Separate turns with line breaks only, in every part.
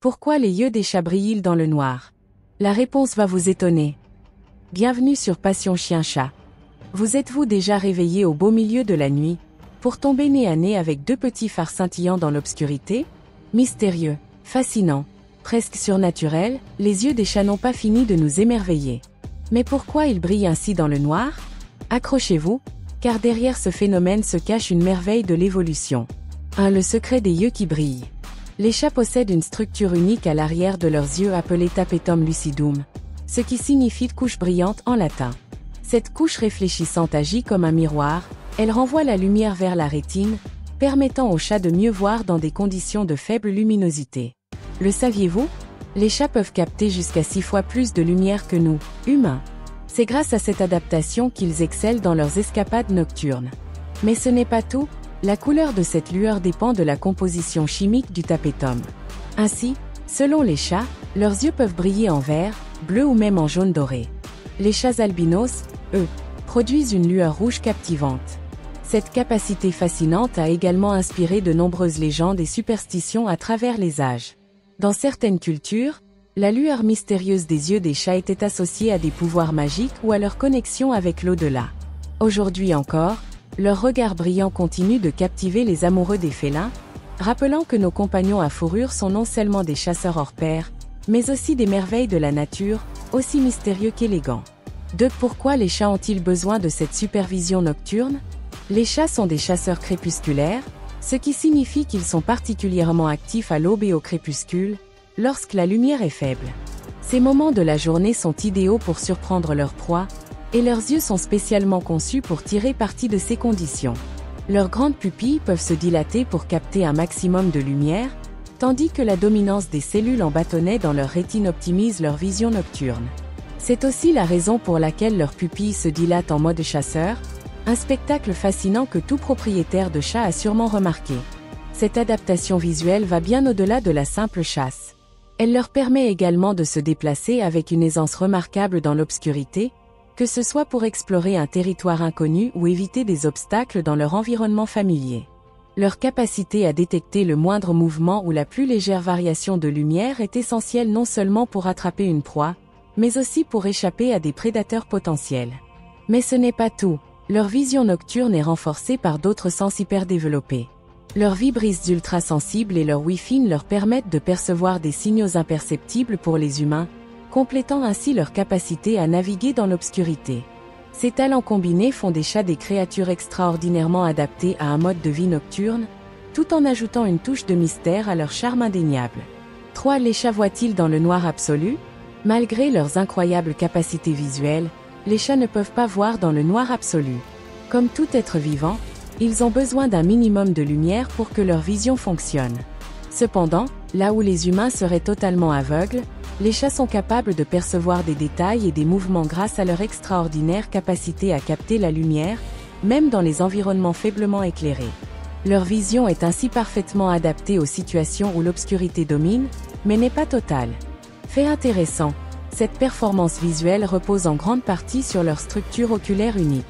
Pourquoi les yeux des chats brillent dans le noir? La réponse va vous étonner. Bienvenue sur Passion Chien-Chat. Vous êtes-vous déjà réveillé au beau milieu de la nuit, pour tomber nez à nez avec deux petits phares scintillants dans l'obscurité? Mystérieux, fascinant, presque surnaturel, les yeux des chats n'ont pas fini de nous émerveiller. Mais pourquoi ils brillent ainsi dans le noir? Accrochez-vous, car derrière ce phénomène se cache une merveille de l'évolution. Le secret des yeux qui brillent. Les chats possèdent une structure unique à l'arrière de leurs yeux appelée tapetum lucidum, ce qui signifie couche brillante en latin. Cette couche réfléchissante agit comme un miroir, elle renvoie la lumière vers la rétine, permettant aux chats de mieux voir dans des conditions de faible luminosité. Le saviez-vous? Les chats peuvent capter jusqu'à 6 fois plus de lumière que nous, humains. C'est grâce à cette adaptation qu'ils excellent dans leurs escapades nocturnes. Mais ce n'est pas tout. La couleur de cette lueur dépend de la composition chimique du tapetum. Ainsi, selon les chats, leurs yeux peuvent briller en vert, bleu ou même en jaune doré. Les chats albinos, eux, produisent une lueur rouge captivante. Cette capacité fascinante a également inspiré de nombreuses légendes et superstitions à travers les âges. Dans certaines cultures, la lueur mystérieuse des yeux des chats était associée à des pouvoirs magiques ou à leur connexion avec l'au-delà. Aujourd'hui encore, leur regard brillant continue de captiver les amoureux des félins, rappelant que nos compagnons à fourrure sont non seulement des chasseurs hors pair, mais aussi des merveilles de la nature, aussi mystérieux qu'élégants. Pourquoi les chats ont-ils besoin de cette supervision nocturne? Les chats sont des chasseurs crépusculaires, ce qui signifie qu'ils sont particulièrement actifs à l'aube et au crépuscule, lorsque la lumière est faible. Ces moments de la journée sont idéaux pour surprendre leur proie, et leurs yeux sont spécialement conçus pour tirer parti de ces conditions. Leurs grandes pupilles peuvent se dilater pour capter un maximum de lumière, tandis que la dominance des cellules en bâtonnets dans leur rétine optimise leur vision nocturne. C'est aussi la raison pour laquelle leurs pupilles se dilatent en mode chasseur, un spectacle fascinant que tout propriétaire de chat a sûrement remarqué. Cette adaptation visuelle va bien au-delà de la simple chasse. Elle leur permet également de se déplacer avec une aisance remarquable dans l'obscurité, que ce soit pour explorer un territoire inconnu ou éviter des obstacles dans leur environnement familier. Leur capacité à détecter le moindre mouvement ou la plus légère variation de lumière est essentielle non seulement pour attraper une proie, mais aussi pour échapper à des prédateurs potentiels. Mais ce n'est pas tout, leur vision nocturne est renforcée par d'autres sens hyper développés. Leurs vibrisses ultrasensibles et leur Wi-Fi leur permettent de percevoir des signaux imperceptibles pour les humains, complétant ainsi leur capacité à naviguer dans l'obscurité. Ces talents combinés font des chats des créatures extraordinairement adaptées à un mode de vie nocturne, tout en ajoutant une touche de mystère à leur charme indéniable. Les chats voient-ils dans le noir absolu? Malgré leurs incroyables capacités visuelles, les chats ne peuvent pas voir dans le noir absolu. Comme tout être vivant, ils ont besoin d'un minimum de lumière pour que leur vision fonctionne. Cependant, là où les humains seraient totalement aveugles, les chats sont capables de percevoir des détails et des mouvements grâce à leur extraordinaire capacité à capter la lumière, même dans les environnements faiblement éclairés. Leur vision est ainsi parfaitement adaptée aux situations où l'obscurité domine, mais n'est pas totale. Fait intéressant, cette performance visuelle repose en grande partie sur leur structure oculaire unique.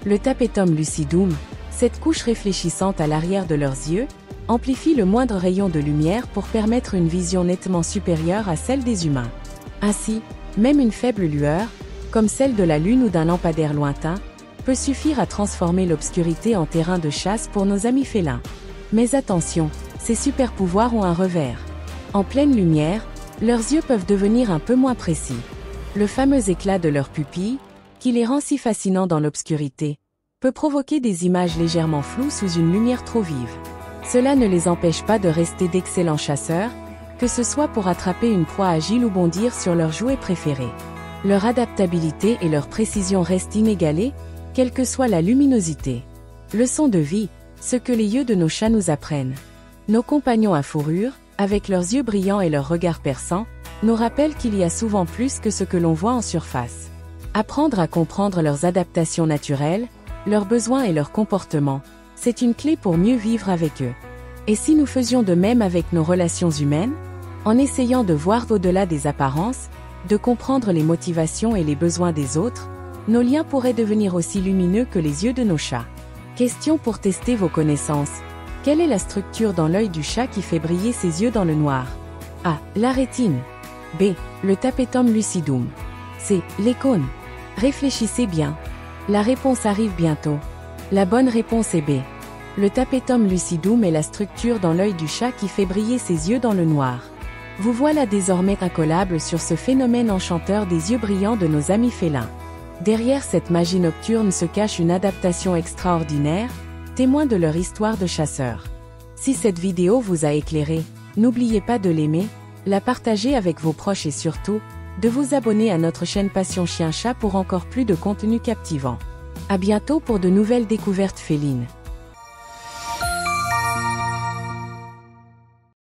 Le tapetum lucidum, cette couche réfléchissante à l'arrière de leurs yeux, amplifie le moindre rayon de lumière pour permettre une vision nettement supérieure à celle des humains. Ainsi, même une faible lueur, comme celle de la lune ou d'un lampadaire lointain, peut suffire à transformer l'obscurité en terrain de chasse pour nos amis félins. Mais attention, ces super pouvoirs ont un revers. En pleine lumière, leurs yeux peuvent devenir un peu moins précis. Le fameux éclat de leurs pupilles, qui les rend si fascinants dans l'obscurité, peut provoquer des images légèrement floues sous une lumière trop vive. Cela ne les empêche pas de rester d'excellents chasseurs, que ce soit pour attraper une proie agile ou bondir sur leur jouet préféré. Leur adaptabilité et leur précision restent inégalées, quelle que soit la luminosité. Leçon de vie, ce que les yeux de nos chats nous apprennent. Nos compagnons à fourrure, avec leurs yeux brillants et leurs regards perçants, nous rappellent qu'il y a souvent plus que ce que l'on voit en surface. Apprendre à comprendre leurs adaptations naturelles, leurs besoins et leurs comportements, c'est une clé pour mieux vivre avec eux. Et si nous faisions de même avec nos relations humaines? En essayant de voir au-delà des apparences, de comprendre les motivations et les besoins des autres, nos liens pourraient devenir aussi lumineux que les yeux de nos chats. Question pour tester vos connaissances. Quelle est la structure dans l'œil du chat qui fait briller ses yeux dans le noir? A. La rétine. B. Le tapetum lucidum. C. Les cônes. Réfléchissez bien. La réponse arrive bientôt. La bonne réponse est B. Le tapetum lucidum est la structure dans l'œil du chat qui fait briller ses yeux dans le noir. Vous voilà désormais incollable sur ce phénomène enchanteur des yeux brillants de nos amis félins. Derrière cette magie nocturne se cache une adaptation extraordinaire, témoin de leur histoire de chasseurs. Si cette vidéo vous a éclairé, n'oubliez pas de l'aimer, la partager avec vos proches et surtout, de vous abonner à notre chaîne Passion Chien Chat pour encore plus de contenu captivant. À bientôt pour de nouvelles découvertes félines.